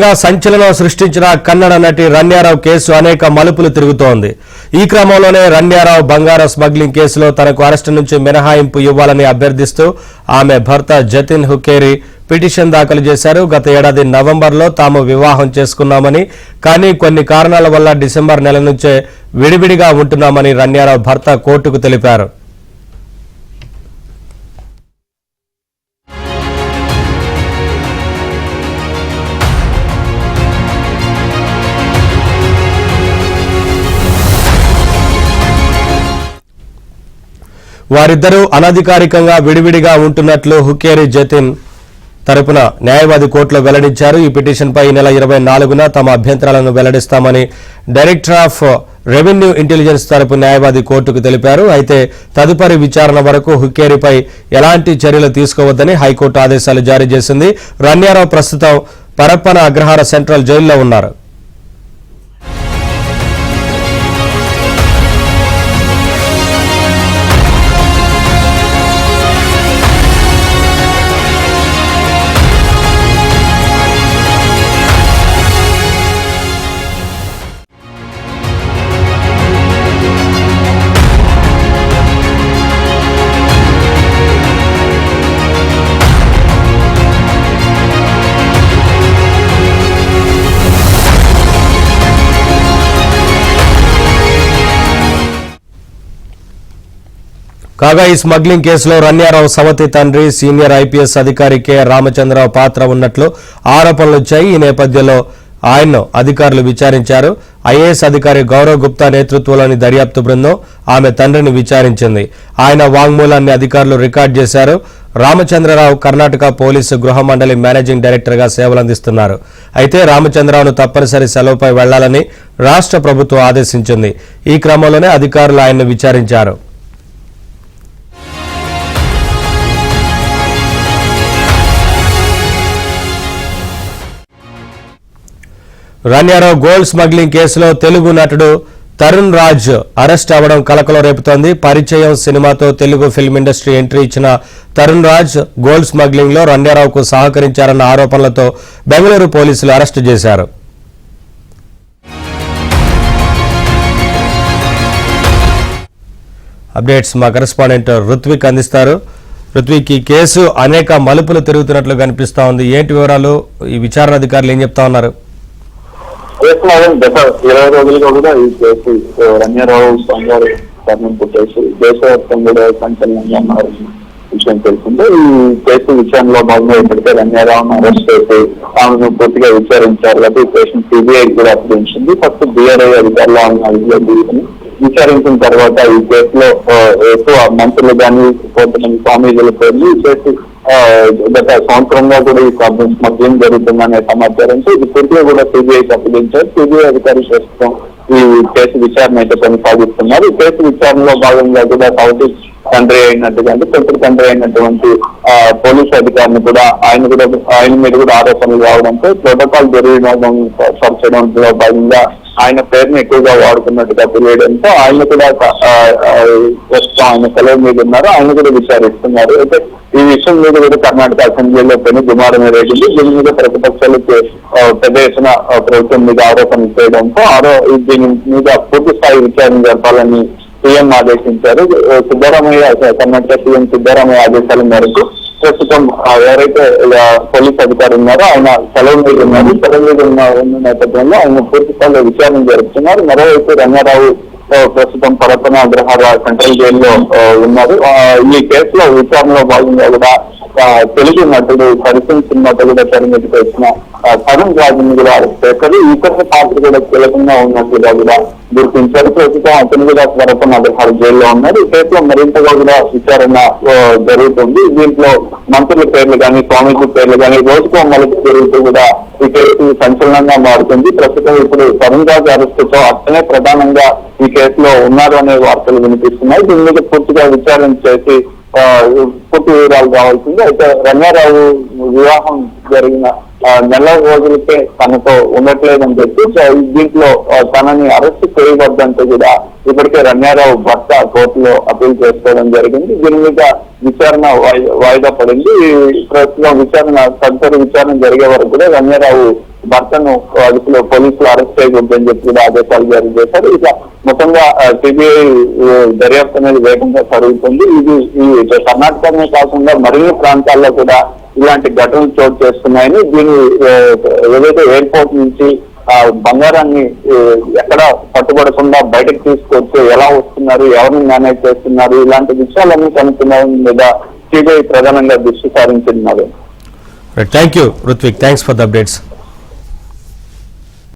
దేశవ్యాప్తంగా సంచలనం సృష్టించిన కన్నడ నటి రన్యారావు కేసు అనేక మలుపులు తిరుగుతోంది. ఈ క్రమంలోనే రన్యారావు బంగారం స్మగ్లింగ్ కేసులో తనకు అరెస్టు నుంచి మినహాయింపు ఇవ్వాలని అభ్యర్థిస్తూ ఆమె భర్త జతిన్ హుకేరి పిటిషన్ దాఖలు చేశారు. గత ఏడాది నవంబర్లో తాము వివాహం చేసుకున్నామని, కానీ కొన్ని కారణాల వల్ల డిసెంబర్ నెల నుంచే విడివిడిగా ఉంటున్నామని రన్యారావు భర్త కోర్టుకు తెలిపారు. వారిద్దరూ అనధికారికంగా విడివిడిగా ఉంటున్నట్లు హుకేరి జతిన్ తరపున న్యాయవాది కోర్టులో వెల్లడించారు. ఈ పిటిషన్పై ఈ నెల 24న తమ అభ్యంతరాలను వెల్లడిస్తామని డైరెక్టర్ ఆఫ్ రెవెన్యూ ఇంటెలిజెన్స్ తరపు న్యాయవాది కోర్టుకు తెలిపారు. అయితే తదుపరి విచారణ వరకు హుకేరిపై ఎలాంటి చర్యలు తీసుకోవద్దని హైకోర్టు ఆదేశాలు జారీ చేసింది. రన్యారావు ప్రస్తుతం పరప్పన అగ్రహార సెంట్రల్ జైల్లో ఉన్నారు. కాగా ఈ స్మగ్లింగ్ కేసులో రన్యారావు సవతి తండ్రి సీనియర్ ఐపీఎస్ అధికారి కె రామచంద్రరావు పాత్ర ఉన్నట్లు ఆరోపణలు వచ్చాయి. ఈ నేపథ్యంలో ఆయన్ను అధికారులు విచారించారు. ఐఏఎస్ అధికారి గౌరవ్ గుప్తా నేతృత్వంలోని దర్యాప్తు బృందం ఆమె తండ్రిని విచారించింది. ఆయన వాంగ్మూలాన్ని అధికారులు రికార్డు చేశారు. రామచంద్రరావు కర్ణాటక పోలీసు గృహ మండలి మేనేజింగ్ డైరెక్టర్గా సేవలందిస్తున్నారు. అయితే రామచంద్రరావును తప్పనిసరి సెలవుపై వెళ్లాలని రాష్ట్ర ప్రభుత్వం ఆదేశించింది. ఈ క్రమంలోనే అధికారులు ఆయన్ను విచారించారు. రన్యారావు గోల్డ్ స్మగ్లింగ్ కేసులో తెలుగు నటుడు తరుణ్ రాజ్ అరెస్ట్ అవ్వడం కలకలం రేపుతోంది. పరిచయం సినిమాతో తెలుగు ఫిల్మ్ ఇండస్ట్రీ ఎంట్రీ ఇచ్చిన తరుణ్ రాజ్ గోల్డ్ స్మగ్లింగ్ లో రన్యారావుకు సహకరించారన్న ఆరోపణలతో బెంగళూరు పోలీసులు అరెస్టు చేశారు. అప్డేట్స్ మా కరెస్పాండెంట్ రుత్విక్ అందిస్తారు. రుత్విక్, ఈ కేసు అనేక మలుపులు తిరుగుతున్నట్లు కనిపిస్తా ఉంది. ఏంటి వివరాలు? ఈ విచారణ అధికారులు ఏం చెప్తా ఉన్నారు? గత 20 రోజులుగా కూడా ఈ కేసు రన్యారావు బంగారు తరలింపు కేసు దేశవ్యాప్తంగా కూడా సంచలనంగా మారిన విషయం తెలిసిందే. ఈ కేసు విచారణలో భాగంగా ఇప్పటికే రన్యారావును అరెస్ట్ చేసి ఆమెను పూర్తిగా విచారించారు. కాబట్టి ఈ కేసును సిబిఐ కూడా అప్పగించింది. ఫస్ట్ బిఆర్ఐ అధికారులు ఆమెను అదుపులోకి తీసుకుని విచారించిన తర్వాత ఈ కేసులో ఎక్కువ మంత్రులు కానీ కొంతమంది స్వామీజీల పేర్లు ఈ కేసు గత సంవత్సరంగా కూడా ఈ స్మగ్లింగ్ జరుగుతుందనే సమాచారంతో ఇది పూర్తిగా కూడా సిబిఐకి అప్పగించారు. సిబిఐ అధికారి ప్రస్తుతం ఈ కేసు విచారణ అయితే కొనసాగిస్తున్నారు. ఈ కేసు విచారణలో భాగంగా కూడా సౌతి తండ్రి అయినట్టుగా అంటే పెద్ద తండ్రి అయినటువంటి పోలీసు అధికారిని కూడా ఆయన మీద కూడా ఆరోపణలు రావడంతో ప్రోటోకాల్ దుర్వినియోగం సరిచేయడంలో భాగంగా ఆయన పేరుని ఎక్కువగా వాడుతున్నట్టుగా తెలియడంతో ఆయన కూడా ప్రస్తుతం ఆయన సెలవు మీద ఉన్నారు. ఆయన కూడా విచారిస్తున్నారు. అయితే ఈ విషయం మీద కూడా కర్ణాటక అసెంబ్లీలో దుమారం రేగింది. దీని మీద ప్రతిపక్షాలకు పెద్ద ఎత్తున ప్రభుత్వం మీద ఆరోపణలు చేయడంతో దీని మీద పూర్తి స్థాయి విచారణ జరపాలని సీఎం ఆదేశించారు. కర్ణాటక సీఎం సిద్ధరామయ్య ఆదేశాల మేరకు ప్రస్తుతం ఎవరైతే పోలీస్ అధికారి ఉన్నారో ఆయన సెలవు మీద ఉన్నారు. సెలవు మీద ఉన్న నేపథ్యంలో ఆయన పూర్తి స్థాయిలో విచారణ జరుపుతున్నారు. మరోవైపు రన్యారావు ప్రస్తుతం పరప్పన అగ్రహార సెంట్రల్ జైల్లో ఉన్నారు. ఈ కేసులో విచారణలో భాగంగా కూడా తెలుగు నటుడు పరిచయం సినిమాతో కూడా తెరమీదకి వచ్చిన తరుణ్ రాజుని కూడా అరెస్ట్ చేశారు. ఇతర పాత్ర కూడా కీలకంగా ఉన్నట్టుగా కూడా గుర్తించారు. ప్రస్తుతం అతను కూడా పరప్పన అగ్రహార జైల్లో ఉన్నారు. ఈ కేసులో మరింతగా కూడా విచారణ జరుగుతుంది. దీంట్లో మంత్రుల పేర్లు కానీ స్వామీజీ పేర్లు కానీ రోజుకో మలుపు జరుగుతూ కూడా ఈ కేసు సంచలనంగా మారుతుంది. ప్రస్తుతం ఇప్పుడు తరుణ్ రాజు అరెస్టుతో అతనే ప్రధానంగా ఈ కేసులో ఉన్నారు అనే వార్తలు వినిపిస్తున్నాయి. దీని మీద పూర్తిగా విచారణ చేసి పూర్తి వివరాలు కావాల్సింది. అయితే రన్యారావు వివాహం జరిగిన నెల రోజులకే తనతో ఉండట్లేదని చెప్పి దీంట్లో తనని అరెస్ట్ చేయవద్దంటూ కూడా ఇప్పటికే రన్యారావు భర్త కోర్టులో అప్పీల్ చేసుకోవడం జరిగింది. దీని మీద విచారణ వాయిదా పడింది. ప్రస్తుతం తదుపరి విచారణ జరిగే వరకు కూడా రన్యారావు భర్తను అదుపులో పోలీసులు అరెస్ట్ చేయకూడదని చెప్పి కూడా ఆదేశాలు జారీ చేశారు. ఇక మొత్తంగా సిబిఐ దర్యాప్తు అనేది వేగంగా జరుగుతుంది. ఇది ఈ కర్ణాటకనే కాకుండా మరిన్ని ప్రాంతాల్లో కూడా ఇలాంటి ఘటనలు చోటు చేస్తున్నాయని, దీని ఏదైతే ఎయిర్పోర్ట్ నుంచి బంగారాన్ని ఎక్కడ పట్టుబడకుండా బయటకు తీసుకొచ్చి ఎలా వస్తున్నారు, ఎవరిని మేనేజ్ చేస్తున్నారు, ఇలాంటి విషయాలన్నీ కనుక్కున్న మీద సిబిఐ ప్రధానంగా దృష్టి సారించింది. Thank you Ruthvik, thanks for the updates.